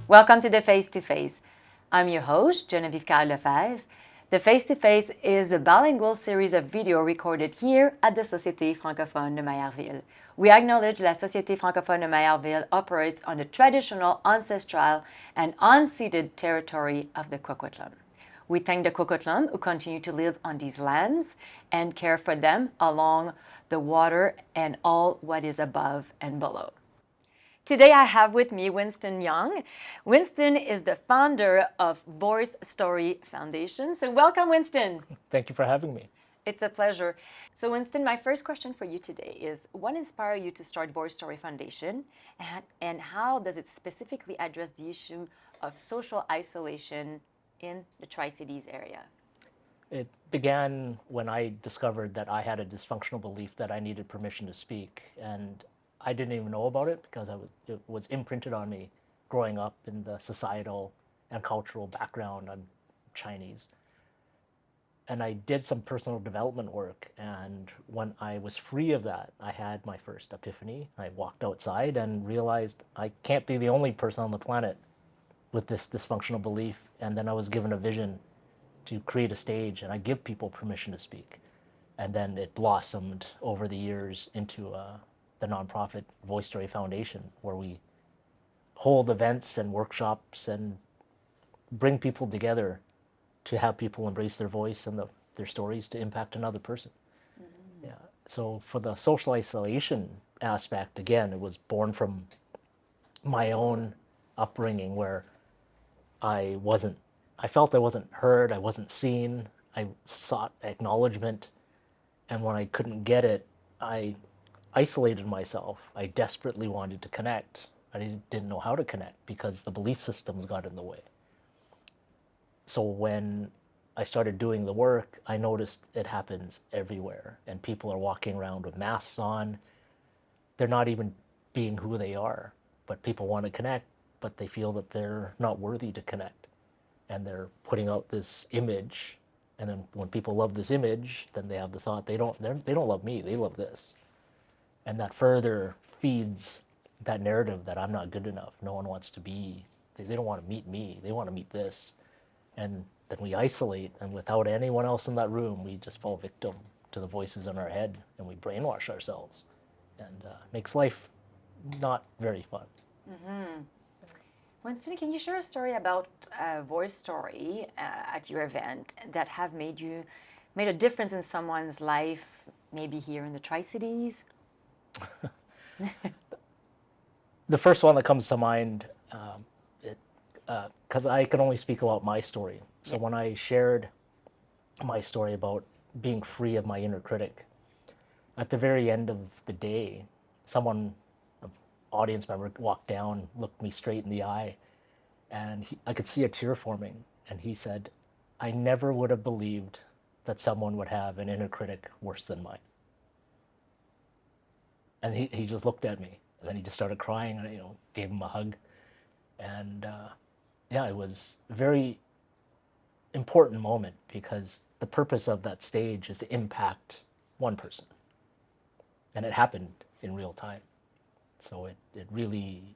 Welcome to the Face-to-Face. I'm your host, Geneviève Kyle-Lefebvre. The Face-to-Face is a bilingual series of video recorded here at the Société francophone de Maillardville. We acknowledge La Société francophone de Maillardville operates on the traditional, ancestral, and unceded territory of the Coquitlam. We thank the Coquitlam who continue to live on these lands and care for them along the water and all what is above and below. Today I have with me Winston Yeung. Winston is the founder of VoiceStory Foundation. So welcome, Winston. Thank you for having me. It's a pleasure. So Winston, my first question for you today is, what inspired you to start VoiceStory Foundation, and how does it specifically address the issue of social isolation in the Tri-Cities area? It began when I discovered that I had a dysfunctional belief that I needed permission to speak, and I didn't even know about it because it was imprinted on me growing up in the societal and cultural background. I'm Chinese. And I did some personal development work, and when I was free of that, I had my first epiphany. I walked outside and realized I can't be the only person on the planet with this dysfunctional belief, and then I was given a vision to create a stage, and I give people permission to speak. And then it blossomed over the years into the nonprofit VoiceStory Foundation, where we hold events and workshops and bring people together to have people embrace their voice and their stories to impact another person. Mm-hmm. Yeah. So for the social isolation aspect, again, it was born from my own upbringing, where I felt I wasn't heard, I wasn't seen, I sought acknowledgement, and when I couldn't get it, I isolated myself. I desperately wanted to connect. I didn't know how to connect because the belief systems got in the way. So when I started doing the work, I noticed it happens everywhere, and people are walking around with masks on. They're not even being who they are, but people want to connect, but they feel that they're not worthy to connect. And they're putting out this image, and then when people love this image, then they have the thought, they don't love me, they love this. And that further feeds that narrative that I'm not good enough. No one wants to be, they don't want to meet me, they want to meet this. And then we isolate, and without anyone else in that room, we just fall victim to the voices in our head, and we brainwash ourselves. And makes life not very fun. Mm-hmm. Winston, can you share a story about VoiceStory at your event that have made a difference in someone's life, maybe here in the Tri-Cities? The first one that comes to mind, because I can only speak about my story. So when I shared my story about being free of my inner critic, at the very end of the day, an audience member walked down, looked me straight in the eye, and I could see a tear forming, and he said, "I never would have believed that someone would have an inner critic worse than mine." And he just looked at me, and then he just started crying, and gave him a hug. And it was a very important moment, because the purpose of that stage is to impact one person. And it happened in real time. So it really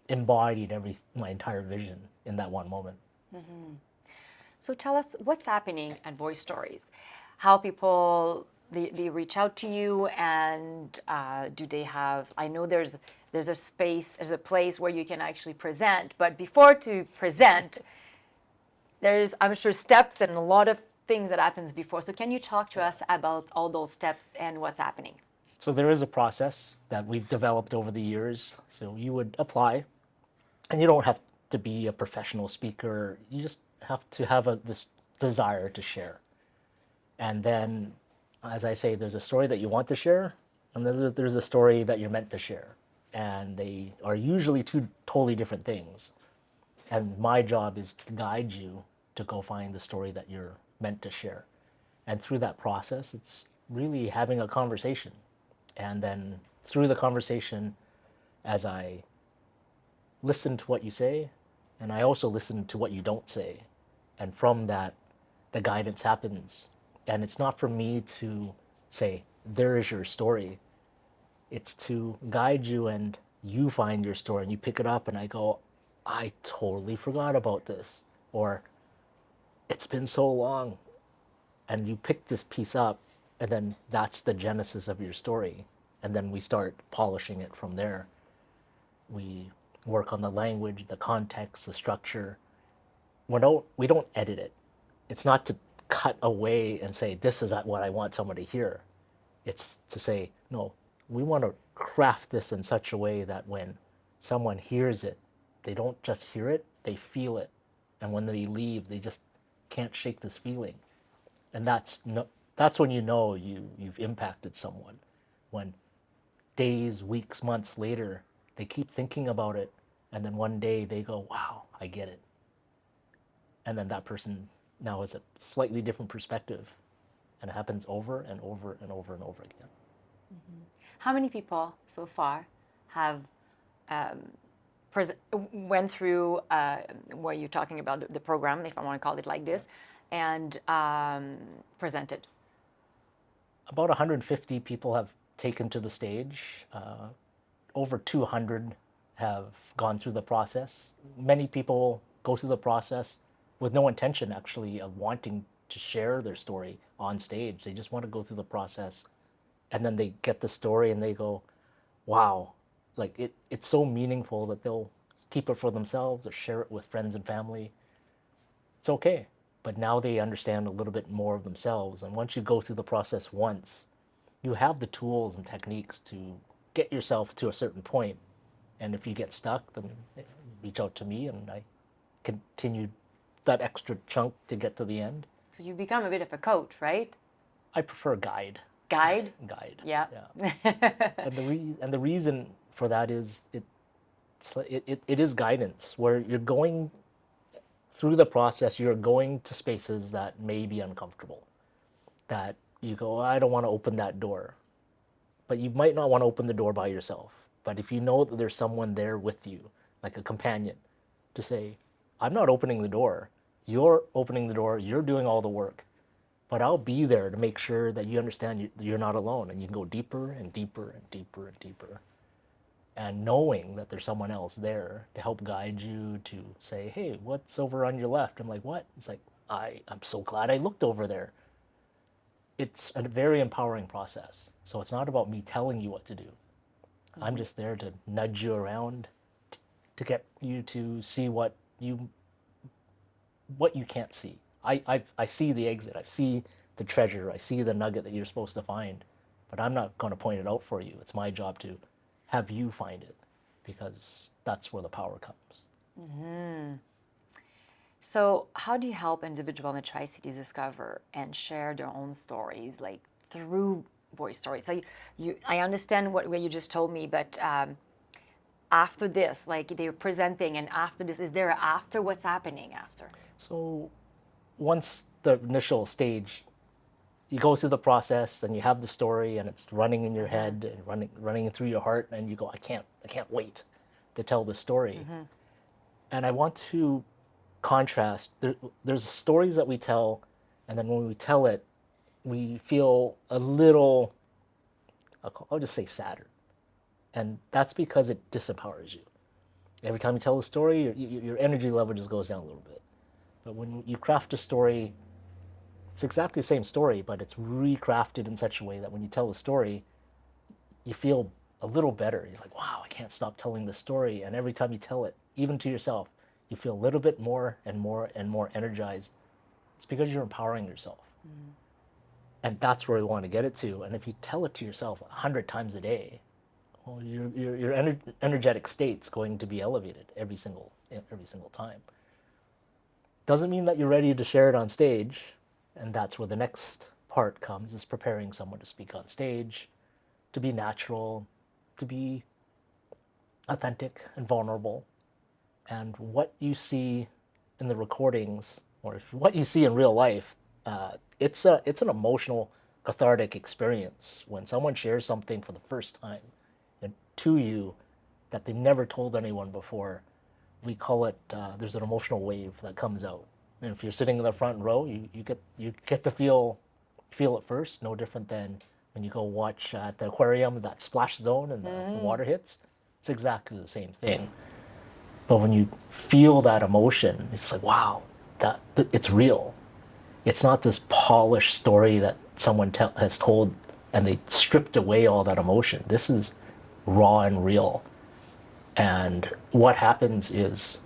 embodied my entire vision in that one moment. Mm-hmm. So tell us what's happening at Voice Stories. How people they reach out to you, and do they have? I know there's a space, there's a place where you can actually present. But before to present, there's, I'm sure, steps and a lot of things that happens before. So can you talk to us about all those steps and what's happening? So there is a process that we've developed over the years. So you would apply, and you don't have to be a professional speaker. You just have to have this desire to share. And then, as I say, there's a story that you want to share, and there's a story that you're meant to share. And they are usually two totally different things. And my job is to guide you to go find the story that you're meant to share. And through that process, it's really having a conversation. And then through the conversation, as I listen to what you say, and I also listen to what you don't say, and from that, the guidance happens. And it's not for me to say, there is your story. It's to guide you, and you find your story, and you pick it up, and I go, I totally forgot about this, or it's been so long, and you pick this piece up, and then that's the genesis of your story, and then we start polishing it from there. We work on the language, the context, the structure. We don't edit it. It's not to cut away and say this is what I want someone to hear. It's to say, no, we want to craft this in such a way that when someone hears it, they don't just hear it, they feel it. And when they leave, they just can't shake this feeling. And that's when you know you've impacted someone. When days, weeks, months later, they keep thinking about it, and then one day they go, wow, I get it. And then that person now has a slightly different perspective, and it happens over and over and over and over again. How many people so far have went through what you're talking about, the program, if I want to call it like this, and presented? About 150 people have taken to the stage. Over 200 have gone through the process. Many people go through the process with no intention, actually, of wanting to share their story on stage. They just want to go through the process, and then they get the story and they go, wow, like it's so meaningful that they'll keep it for themselves or share it with friends and family. It's okay. But now they understand a little bit more of themselves. And once you go through the process once, you have the tools and techniques to get yourself to a certain point. And if you get stuck, then reach out to me and I continue that extra chunk to get to the end. So you become a bit of a coach, right? I prefer guide. Guide? Guide. Yeah. And the reason for that is it is guidance, where you're going through the process, you're going to spaces that may be uncomfortable, that you go, I don't want to open that door. But you might not want to open the door by yourself. But if you know that there's someone there with you, like a companion, to say, I'm not opening the door. You're opening the door. You're doing all the work. But I'll be there to make sure that you understand you're not alone, and you can go deeper and deeper and deeper and deeper. And knowing that there's someone else there to help guide you, to say, hey, what's over on your left? I'm like, what? It's like, I'm so glad I looked over there. It's a very empowering process. So it's not about me telling you what to do. Mm-hmm. I'm just there to nudge you around to get you to see what you can't see. I see the exit. I see the treasure. I see the nugget that you're supposed to find. But I'm not going to point it out for you. It's my job to have you find it, because that's where the power comes. Mm-hmm. So how do you help individuals in the Tri-Cities discover and share their own stories, like through voice stories? So I understand what you just told me, but after this, like they're presenting, and after this, is there an after? What's happening after? So once the initial stage, you go through the process and you have the story and it's running in your head and running through your heart, and you go, I can't wait to tell the story. Mm-hmm. And I want to contrast. There's stories that we tell, and then when we tell it, we feel a little, I'll just say sadder. And that's because it disempowers you. Every time you tell a story, your energy level just goes down a little bit. But when you craft a story, it's exactly the same story, but it's recrafted in such a way that when you tell the story, you feel a little better. You're like, wow, I can't stop telling the story. And every time you tell it, even to yourself, you feel a little bit more and more and more energized. It's because you're empowering yourself. Mm. And that's where we want to get it to. And if you tell it to yourself 100 times a day, well, your energetic state's going to be elevated every single time. Doesn't mean that you're ready to share it on stage. And that's where the next part comes, is preparing someone to speak on stage, to be natural, to be authentic and vulnerable. And what you see in the recordings, or what you see in real life, it's an emotional, cathartic experience when someone shares something for the first time to you that they've never told anyone before. We call it, there's an emotional wave that comes out. And if you're sitting in the front row, you get to feel it first. No different than when you go watch at the aquarium, that splash zone, and the water hits. It's exactly the same thing. But when you feel that emotion, it's like, wow, that it's real. It's not this polished story that someone has told and they stripped away all that emotion. This is raw and real. And what happens is,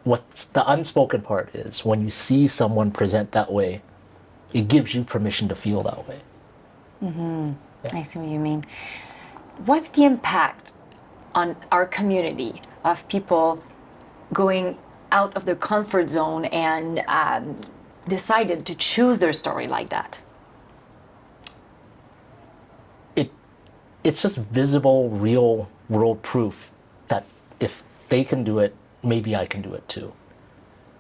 what's the unspoken part is, when you see someone present that way, it gives you permission to feel that way. Yeah. I see what you mean. What's the impact on our community of people going out of their comfort zone and decided to choose their story like that? It's just visible, real world proof that if they can do it, maybe I can do it too.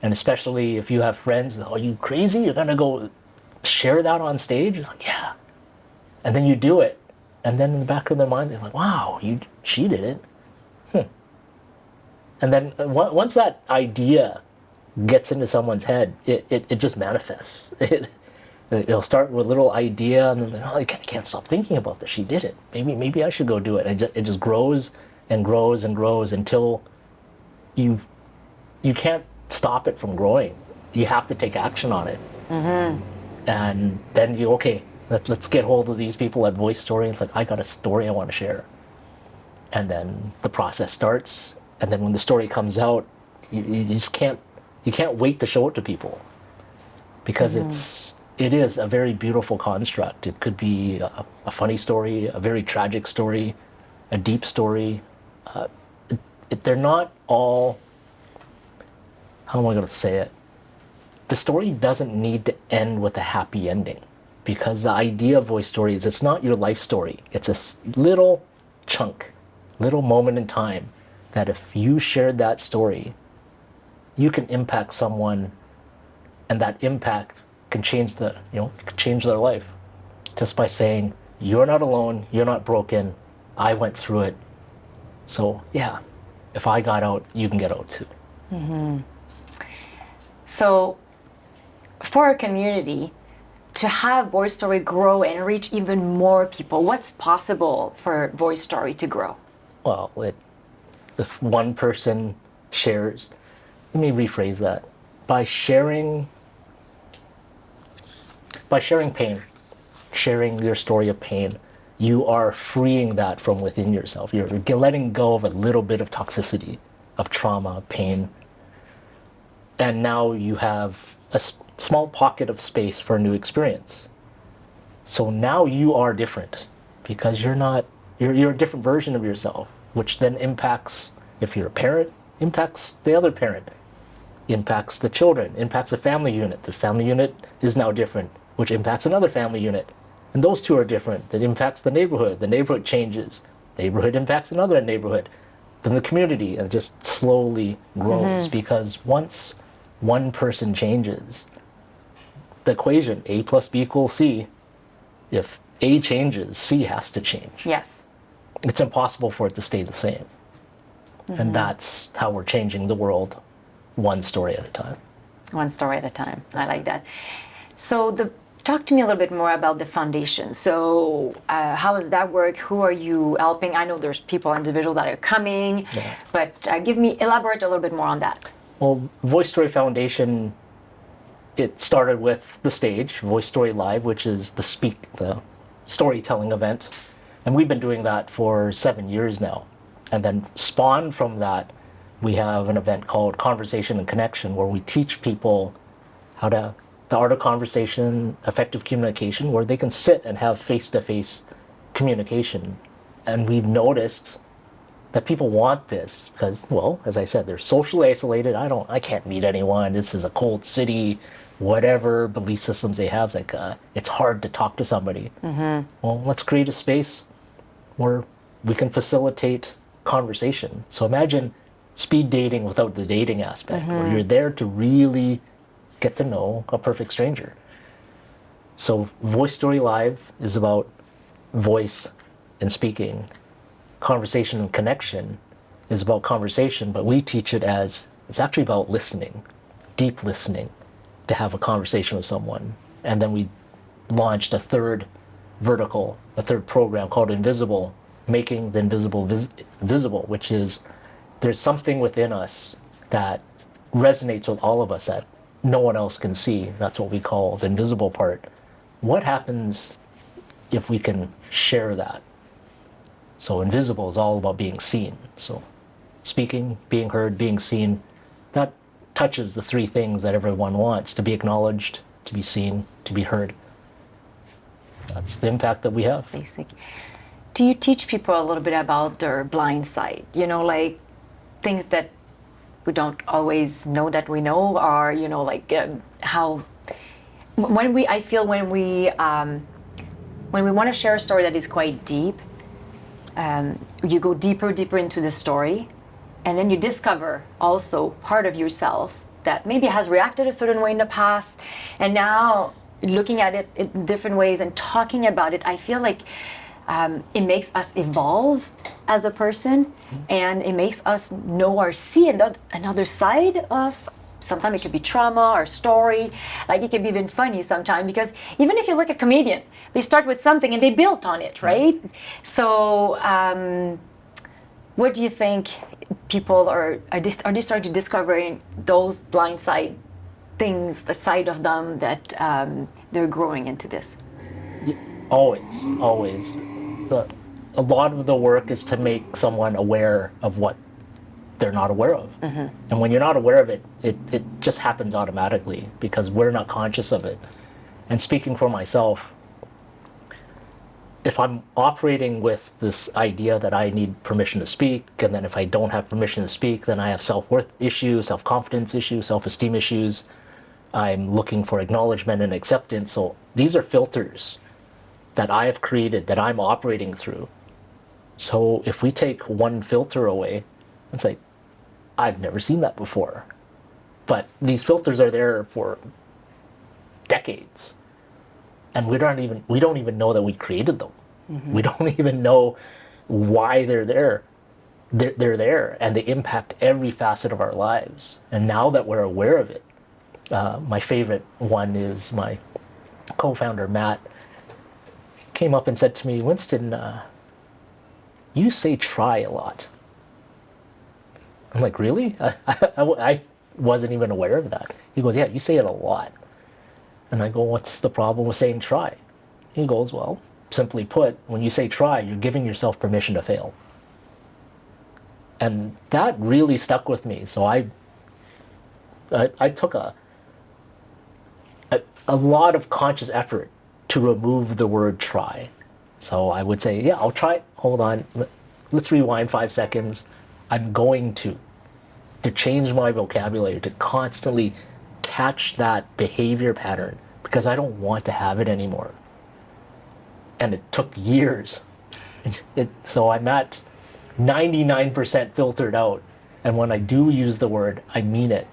And especially if you have friends, are you crazy? You're gonna go share that on stage? It's like, yeah. And then you do it. And then in the back of their mind, they're like, wow, she did it. And then once that idea gets into someone's head, it just manifests. It'll start with a little idea, and then they're, oh, I can't stop thinking about this. She did it. Maybe I should go do it. And it just grows and grows and grows until you can't stop it from growing. You have to take action on it. And then okay, let's get hold of these people at VoiceStory. It's like, I got a story I want to share. And then the process starts. And then when the story comes out, you just can't wait to show it to people, because it is a very beautiful construct. It could be a funny story, a very tragic story, a deep story. They're not all, how am I going to say it? The story doesn't need to end with a happy ending, because the idea of VoiceStory is it's not your life story. It's a little chunk, little moment in time that if you shared that story, you can impact someone, and that impact can change change their life just by saying, you're not alone, you're not broken, I went through it. So yeah, if I got out, you can get out too. So for our community to have VoiceStory grow and reach even more people, what's possible for VoiceStory to grow? Well, if one person shares, let me rephrase that. By sharing pain, sharing your story of pain, you are freeing that from within yourself. You're letting go of a little bit of toxicity, of trauma, pain. And now you have a small pocket of space for a new experience. So now you are different, because you're a different version of yourself, which then impacts, if you're a parent, impacts the other parent, impacts the children, impacts the family unit. The family unit is now different, which impacts another family unit. And those two are different. It impacts the neighborhood changes. The neighborhood impacts another neighborhood. Then the community, and it just slowly grows, because once one person changes, the equation A plus B equals C, if A changes, C has to change. Yes. It's impossible for it to stay the same. And that's how we're changing the world, one story at a time. One story at a time. I like that. So talk to me a little bit more about the foundation. So how does that work? Who are you helping? I know there's individuals that are coming, but elaborate a little bit more on that. Well, VoiceStory Foundation, it started with the stage, VoiceStory Live, which is the storytelling event. And we've been doing that for 7 years now. And then spawned from that, we have an event called Conversation and Connection, where we teach people the art of conversation, effective communication, where they can sit and have face-to-face communication. And we've noticed that people want this because, well, as I said, they're socially isolated. I can't meet anyone. This is a cold city, whatever belief systems they have. It's like, it's hard to talk to somebody. Well, let's create a space where we can facilitate conversation. So imagine speed dating without the dating aspect, where you're there to really get to know a perfect stranger. So VoiceStory Live is about voice and speaking. Conversation and Connection is about conversation, but we teach it as it's actually about listening, deep listening, to have a conversation with someone. And then we launched a third program called Invisible, Making the Invisible Visible, which is there's something within us that resonates with all of us that no one else can see. That's what we call the invisible part. What happens if we can share that? So invisible is all about being seen. So speaking, being heard, being seen, that touches the three things that everyone wants: to be acknowledged, to be seen, to be heard. That's the impact that we have. Basic. Do you teach people a little bit about their blind side? You know, like things that we don't always know that we know, or you know, like how I feel when we want to share a story that is quite deep, you go deeper into the story, and then you discover also part of yourself that maybe has reacted a certain way in the past, and now looking at it in different ways and talking about it, I feel like it makes us evolve as a person, and it makes us know or see another side of. Sometimes it could be trauma or story, like it can be even funny sometimes, because even if you look at comedian, they start with something and they built on it, right? So what do you think people are they starting to discovering those blind side things, the side of them that they're growing into this? Always. A lot of the work is to make someone aware of what they're not aware of. And when you're not aware of it, it just happens automatically because we're not conscious of it. And speaking for myself, if I'm operating with this idea that I need permission to speak, and then if I don't have permission to speak, then I have self-worth issues, self-confidence issues, self-esteem issues. I'm looking for acknowledgement and acceptance. So these are filters that I have created that I'm operating through. So if we take one filter away, it's like, I've never seen that before. But these filters are there for decades. And we don't even know that we created them. We don't even know why they're there. They're there, and they impact every facet of our lives. And now that we're aware of it, my favorite one is my co-founder, Matt, came up and said to me, Winston, you say try a lot. I'm like, really? I wasn't even aware of that. He goes, yeah, you say it a lot. And I go, what's the problem with saying try? He goes, well, simply put, when you say try, you're giving yourself permission to fail. And that really stuck with me. So I took a lot of conscious effort to remove the word try. So I would say, yeah, I'll try. Hold on. Let's rewind 5 seconds. I'm going to change my vocabulary, to constantly catch that behavior pattern, because I don't want to have it anymore. And it took years. So I'm at 99% filtered out. And when I do use the word, I mean it.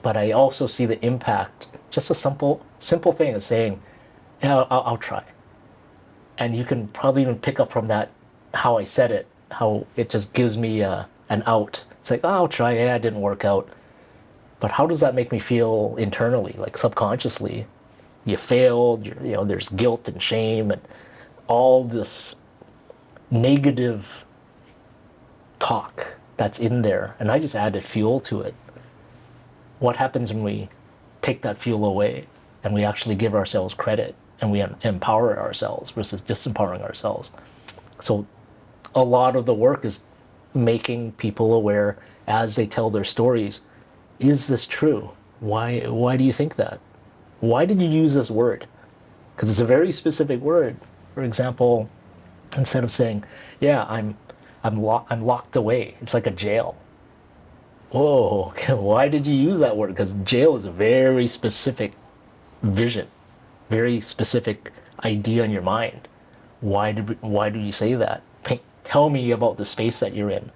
But I also see the impact. Just a simple thing of saying, yeah, I'll try. And you can probably even pick up from that how I said it, how it just gives me an out. It's like, oh, I'll try, yeah, it didn't work out. But how does that make me feel internally, like subconsciously? You failed, there's guilt and shame and all this negative talk that's in there. And I just added fuel to it. What happens when we take that fuel away and we actually give ourselves credit and we empower ourselves versus disempowering ourselves? So a lot of the work is making people aware as they tell their stories. Is this true? Why do you think that? Why did you use this word? Because it's a very specific word. For example, instead of saying, yeah, I'm locked away, it's like a jail. Whoa, why did you use that word? Because jail is a very specific vision, very specific idea in your mind. Why do you say that? Tell me about the space that you're in.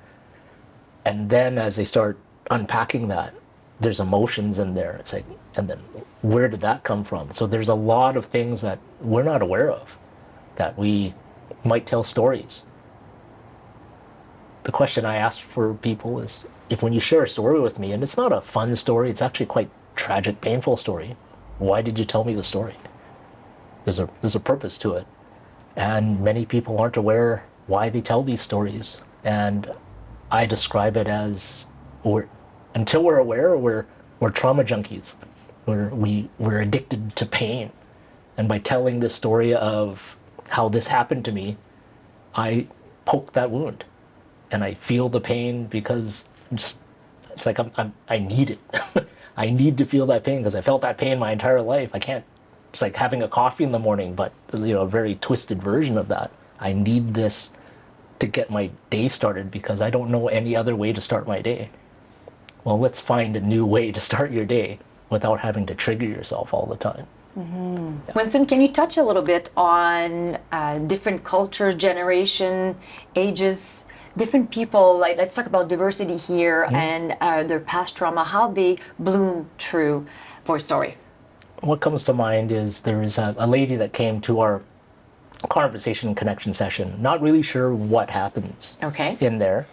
And then as they start unpacking that, there's emotions in there. It's like, and then where did that come from? So there's a lot of things that we're not aware of, that we might tell stories. The question I ask for people is, if when you share a story with me, and it's not a fun story, it's actually quite tragic, painful story, why did you tell me the story? There's a purpose to it. And many people aren't aware why they tell these stories. And I describe it as until we're aware, we're trauma junkies. We're addicted to pain. And by telling this story of how this happened to me, I poke that wound, and I feel the pain because it's like I need it. I need to feel that pain because I felt that pain my entire life. I can't. It's like having a coffee in the morning, but a very twisted version of that. I need this to get my day started because I don't know any other way to start my day. Well, let's find a new way to start your day without having to trigger yourself all the time. Mm-hmm. Yeah. Winston, can you touch a little bit on different cultures, generation, ages, different people? Like, let's talk about diversity here and their past trauma, how they bloom through VoiceStory. What comes to mind is there is a lady that came to our conversation connection session, not really sure what happens in there.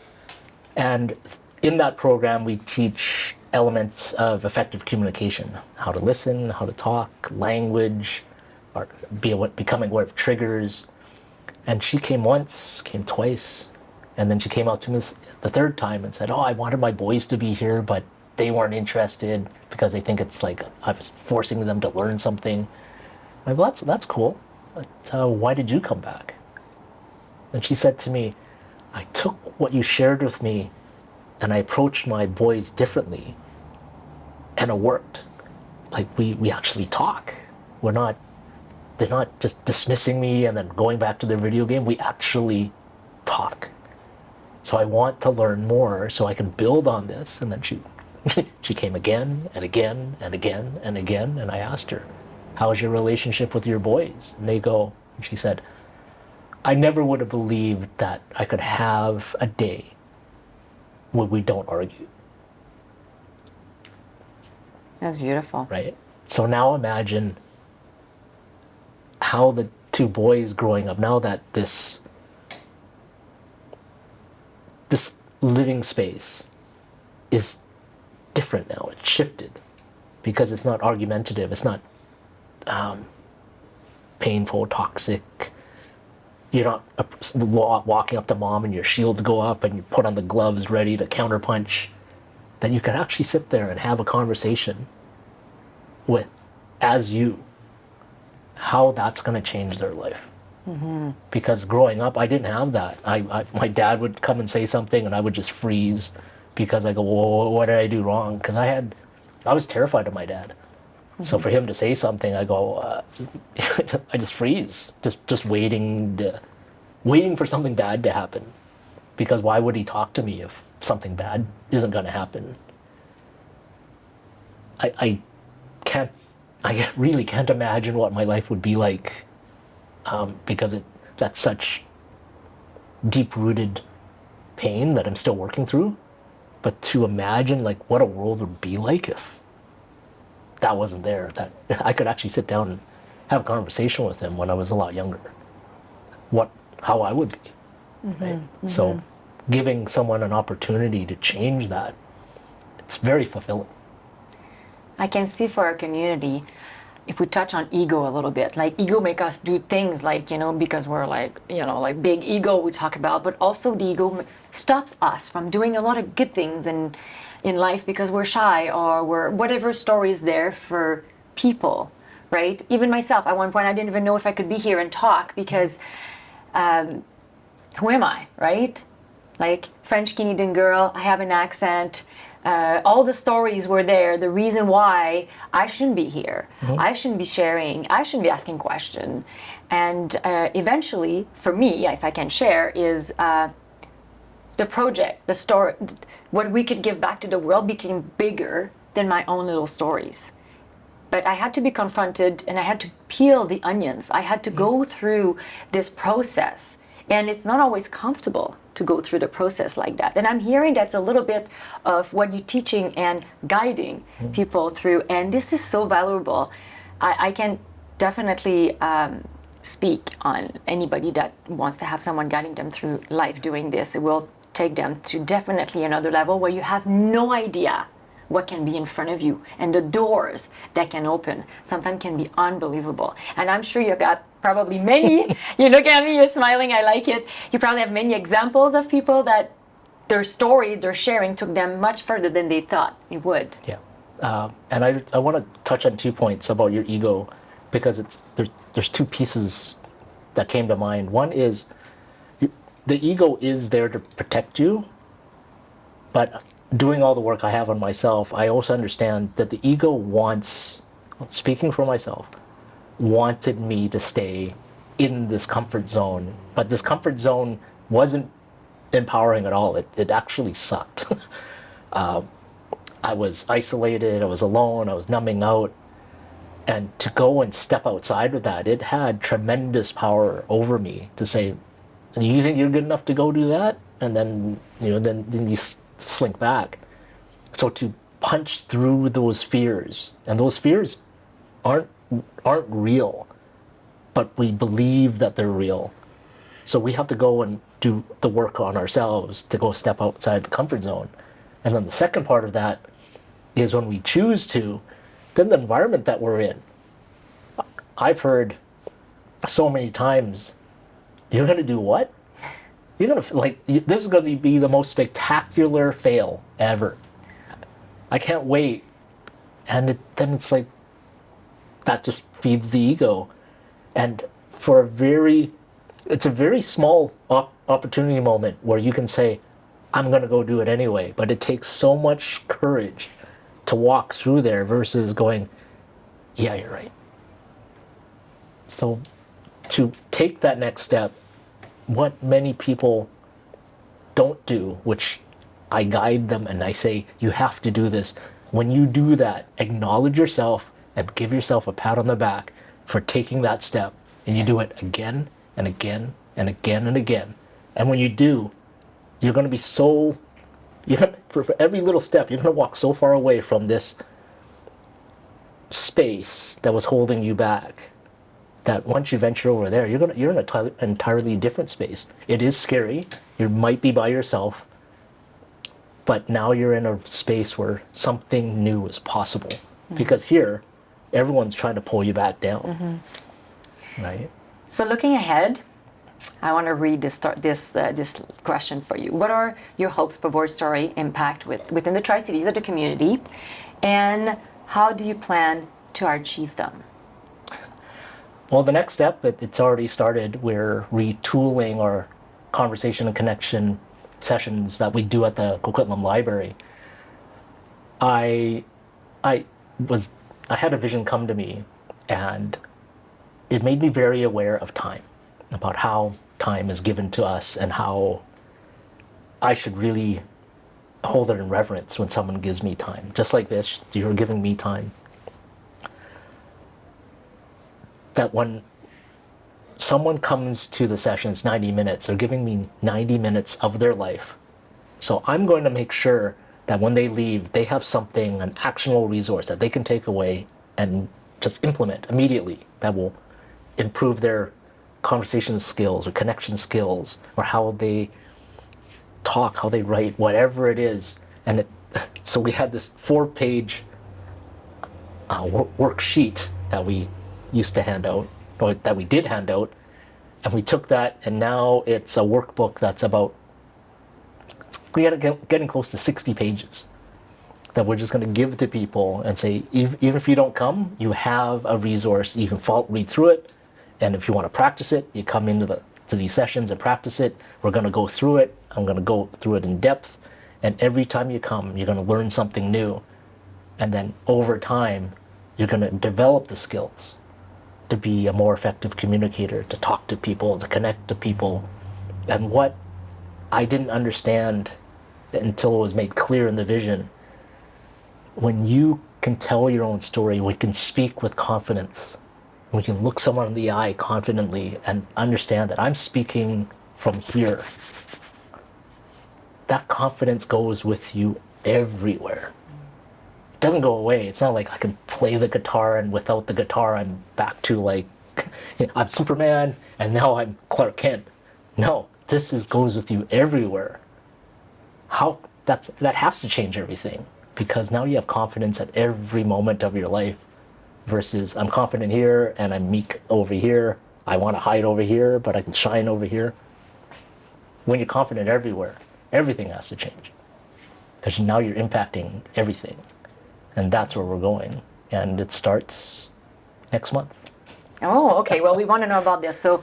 And in that program, we teach elements of effective communication, how to listen, how to talk, language, or becoming aware of triggers. And she came once, came twice, and then she came out to me the third time and said, I wanted my boys to be here, but they weren't interested because they think it's like I was forcing them to learn something. I'm like, well, that's cool, but why did you come back? And she said to me, I took what you shared with me and I approached my boys differently, and it worked. Like we actually talk. They're not just dismissing me and then going back to their video game. We actually talk. So I want to learn more so I can build on this. And then she came again and again and again and again, and I asked her, how's your relationship with your boys? And she said, I never would have believed that I could have a day when we don't argue. That's beautiful. Right? So now imagine how the two boys growing up, now that this living space is different now. It's shifted because it's not argumentative. It's not painful, toxic. You're not walking up to mom and your shields go up and you put on the gloves ready to counterpunch. Then you could actually sit there and have a conversation with, as you, how that's going to change their life. Mm-hmm. Because growing up, I didn't have that. My dad would come and say something and I would just freeze because I go, whoa, what did I do wrong? Because I was terrified of my dad. Mm-hmm. So for him to say something, I go, I just freeze, just waiting for something bad to happen. Because why would he talk to me if something bad isn't going to happen? I really can't imagine what my life would be like, because that's such deep-rooted pain that I'm still working through. But to imagine like what a world would be like if that wasn't there, that I could actually sit down and have a conversation with him when I was a lot younger, how I would be. Mm-hmm, right? Mm-hmm. So giving someone an opportunity to change that, it's very fulfilling. I can see for our community, if we touch on ego a little bit, like ego make us do things like, because we're like, like big ego we talk about, but also the ego stops us from doing a lot of good things in life because we're shy or we're whatever story is there for people, right? Even myself, at one point, I didn't even know if I could be here and talk because who am I, right? Like French Canadian girl, I have an accent. All the stories were there. The reason why I shouldn't be here, I shouldn't be sharing, I shouldn't be asking questions. And eventually, for me, if I can share, is the project, the story, what we could give back to the world became bigger than my own little stories. But I had to be confronted and I had to peel the onions. I had to go through this process. And it's not always comfortable to go through the process like that. And I'm hearing that's a little bit of what you're teaching and guiding people through. And this is so valuable. I can definitely speak on anybody that wants to have someone guiding them through life doing this. It will take them to definitely another level where you have no idea what can be in front of you and the doors that can open sometimes can be unbelievable. And I'm sure you got probably many, you look at me, you're smiling, I like it. You probably have many examples of people that their story, their sharing took them much further than they thought it would. Yeah. And I want to touch on 2 points about your ego, because there's 2 pieces that came to mind. One is the ego is there to protect you, but doing all the work I have on myself, I also understand that the ego wants, speaking for myself, wanted me to stay in this comfort zone. But this comfort zone wasn't empowering at all. It actually sucked. I was isolated, I was alone, I was numbing out. And to go and step outside with that, it had tremendous power over me to say, you think you're good enough to go do that? And then, then you slink back. So to punch through those fears, and those fears aren't real, but we believe that they're real. So we have to go and do the work on ourselves to go step outside the comfort zone. And then the second part of that is when we choose to, then the environment that we're in. I've heard so many times, you're going to do what? You're going to, this is going to be the most spectacular fail ever. I can't wait. And then it's like, that just feeds the ego. And it's a very small opportunity moment where you can say, I'm going to go do it anyway. But it takes so much courage to walk through there versus going, yeah, you're right. So to take that next step, what many people don't do, which I guide them and I say, you have to do this. When you do that, acknowledge yourself and give yourself a pat on the back for taking that step. And you do it again and again and again and again. And when you do, you're going to be so, for every little step, you're going to walk so far away from this space that was holding you back, that once you venture over there, you're in an entirely different space. It is scary. You might be by yourself, but now you're in a space where something new is possible. Mm-hmm. Because here, everyone's trying to pull you back down. Mm-hmm. Right? So looking ahead, I want to read this question for you. What are your hopes for VoiceStory impact within the Tri-Cities of the community, and how do you plan to achieve them? Well, the next step, it's already started. We're retooling our conversation and connection sessions that we do at the Coquitlam Library. I had a vision come to me, and it made me very aware of time, about how time is given to us and how I should really hold it in reverence when someone gives me time. Just like this, you're giving me time. That when someone comes to the session, it's 90 minutes, they're giving me 90 minutes of their life. So I'm going to make sure that when they leave, they have something, an actionable resource that they can take away and just implement immediately that will improve their conversation skills or connection skills, or how they talk, how they write, whatever it is. And so we had this 4-page worksheet that we used to hand out, or that we did hand out, and we took that, and now it's a workbook that's about getting close to 60 pages that we're just going to give to people and say, even if you don't come, you have a resource. You can read through it, and if you want to practice it, you come into these sessions and practice it. We're going to go through it. I'm going to go through it in depth, and every time you come, you're going to learn something new, and then over time, you're going to develop the skills to be a more effective communicator, to talk to people, to connect to people. And what I didn't understand until it was made clear in the vision, when you can tell your own story, we can speak with confidence, we can look someone in the eye confidently and understand that I'm speaking from here. That confidence goes with you everywhere. It doesn't go away. It's not like I can play the guitar and without the guitar I'm back to like, I'm Superman and now I'm Clark Kent. No, goes with you everywhere. That has to change everything, because now you have confidence at every moment of your life versus I'm confident here and I'm meek over here. I want to hide over here, but I can shine over here. When you're confident everywhere, everything has to change. Because now you're impacting everything. And that's where we're going. And it starts next month. Oh, okay. Well, we want to know about this. So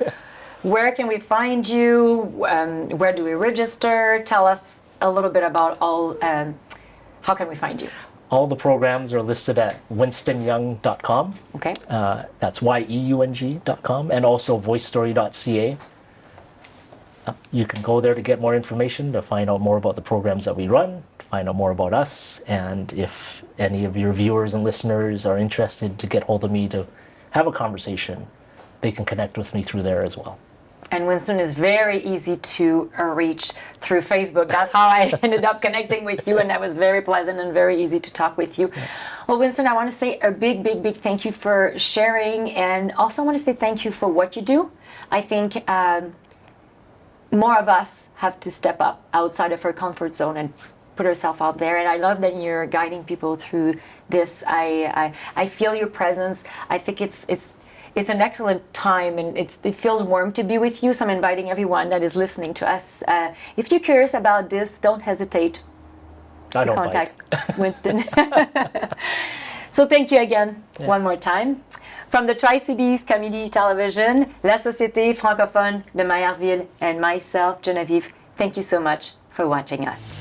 where can we find you? Where do we register? Tell us a little bit about all, how can we find you? All the programs are listed at winstonyeung.com. Okay. That's yeung.com, and also voicestory.ca. You can go there to get more information, to find out more about the programs that we run, to find out more about us, and if any of your viewers and listeners are interested to get hold of me to have a conversation, they can connect with me through there as well. And Winston is very easy to reach through Facebook. That's how I ended up connecting with you, and that was very pleasant and very easy to talk with you. Yeah. Well, Winston, I want to say a big, big, big thank you for sharing, and also I want to say thank you for what you do. I think more of us have to step up outside of our comfort zone and put ourselves out there, and I love that you're guiding people through this. I feel your presence. I think it's an excellent time, and it feels warm to be with you. So I'm inviting everyone that is listening to us. If you're curious about this, don't hesitate to contact Winston. So thank you again, one more time. From the Tri-Cities Community Television, La Société Francophone de Maillardville, and myself, Geneviève, thank you so much for watching us.